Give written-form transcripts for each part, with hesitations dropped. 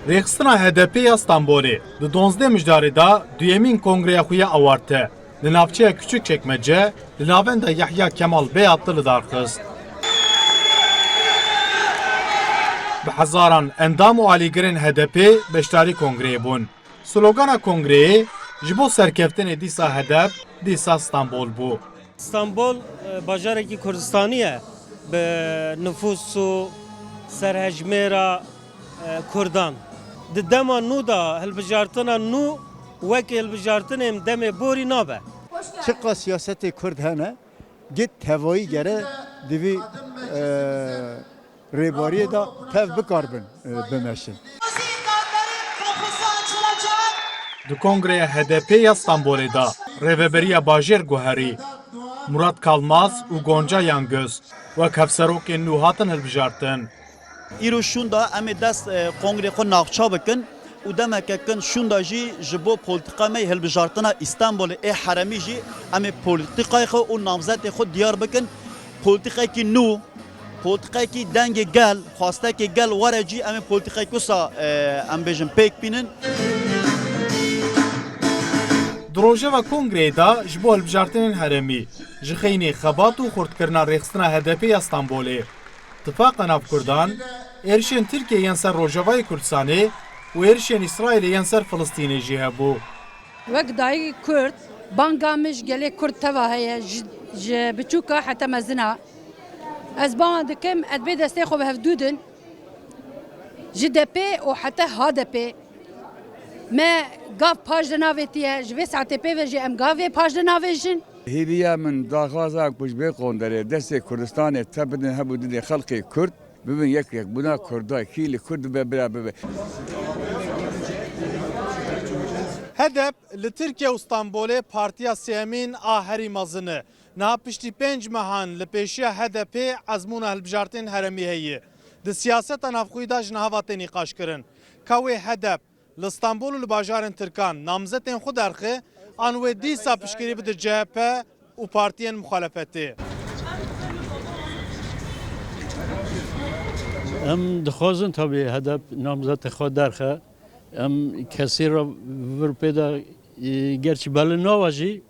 Rêxistina HDP ya Stenbolê di 12 mijdarê da duyemîn kongreya xwe ya awarte. Li navçeya Küçükçekmece, li navenda Yahya Kemal Bey hatı li darxist. Bi hezaran endam û alîgirên HDP beşdarî kongreyê bûn. Slogana kongreyê ji bo serkeftinê dîsa hedef, dîsa Stenbol bû. İstanbul bajarekî Kurdistanî ye bi nüfus û serhejmêra Kurdan. Di dema nû da hilbijartina nû wekî hilbijartinên demê borî nabe. Çıkla siyasetê Kurd hene, git tevayî gere divî rêbariyê da tev bikarbin bimeşin. Di kongreya HDP ya Stenbolê da rêveberiya bajêr guherî, Murat Kalmaz û Gonca Yangöz wek hevserokên nû hatin hilbijartin. İro şunda em dest kongre xwe navçe bikin û demekekin şunda jî ji bo politika me hilbijartina İstanbulê ê heremî jî em ê politikayê xwe û namzetê xwe diyar bikin. Politikekî nû, politikekî dengê gel, xwastekê gel were cî em ê politikayê wisa em bêjin pêk bînin. Di rojeva kongreyê da ji bo hilbijartinên heremî, ji xeynê xebat û xurtkirina rêxistina HDP ya Stenbolê, Tifaka Navkurdan, êrişên Tirkiye yên ser Rojavayê Kurdistanê û êrişên İsraîlê yên ser Filistînê jî hebû. Wek dayî Kurd, banga mij gelê Kurd teva heye ji biçûka heta mezina. Ez banga dikim edbê destê xwe bi hevdûdin ji DP û heta HDP. Me gav paj di navê tiye ji vê saetê pê jî em gavê paj di navê jin. Hêviya min daxwaza ku ji vê konderê destê Kurdistanê te bidin hebû didê xelkê Kurd bibin yek bûna Kurda kîlî Kurd bibe bira bibe. HDP li Tirkiye û Stenbolê Partiya Sêmîn a herî mezin. Niha piştî 5 mehan li pêşiya HDP ezmûna hilbijartên heremî heye. Di siyaseta navxwî da ji niha ve nîqaş kirin. Ka wê HDP li Stenbol û li bajarên Tirkan namzetên xwe derxe, an wê dîsa piştgirî bide CHP û partiyên muxalefetê. Em dixwazin tabii hedef namzeta xwe derxe. Em kesî ra vir pêda gerçi belê nava jî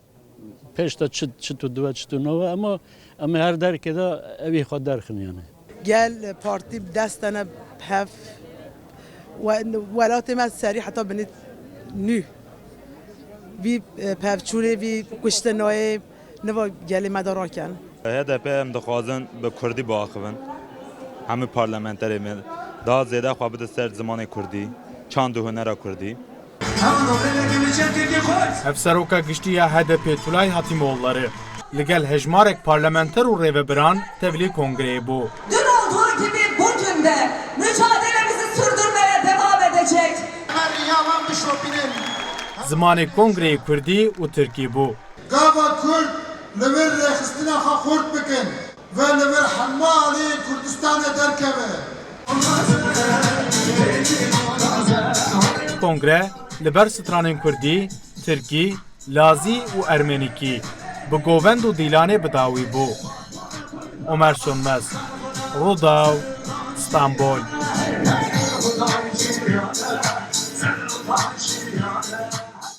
pêş de çi tu dibe çi tu nava ama em her derkê de evî xwe derxin yani. Gel parti destene hev welatê me serî heta binî nû. Vî pevçûrê vî kuştinayê neva gelê me de rakin. HDP em dixwazin bi Kurdî biaxivin. Hemû parlamenterê me daha zêde xwe bide ser zimanê Kurdî, çand û hunera Kurdî. Hevseroka giştî ya HDP Tulay Hatimoğulları li gel hejmarek parlamenter û rêvebiran tevlî kongreyê bû. Dün olduğu gibi bugün de mücadelemizi sürdürmeye devam edecek. Zimanê kongreyê Kurdî û Tirkî bû. Gava Kurd li vir rêxistina xwe xurt bikin ve li vir hemalê Kurdistanê derkeve. Kongre li ber stranên Kurdî, Tirkî, Lazî û Ermenîkî bi govend û dîlanê bidawî bû. Ömer Sönmez, Rodaw, Stenbol.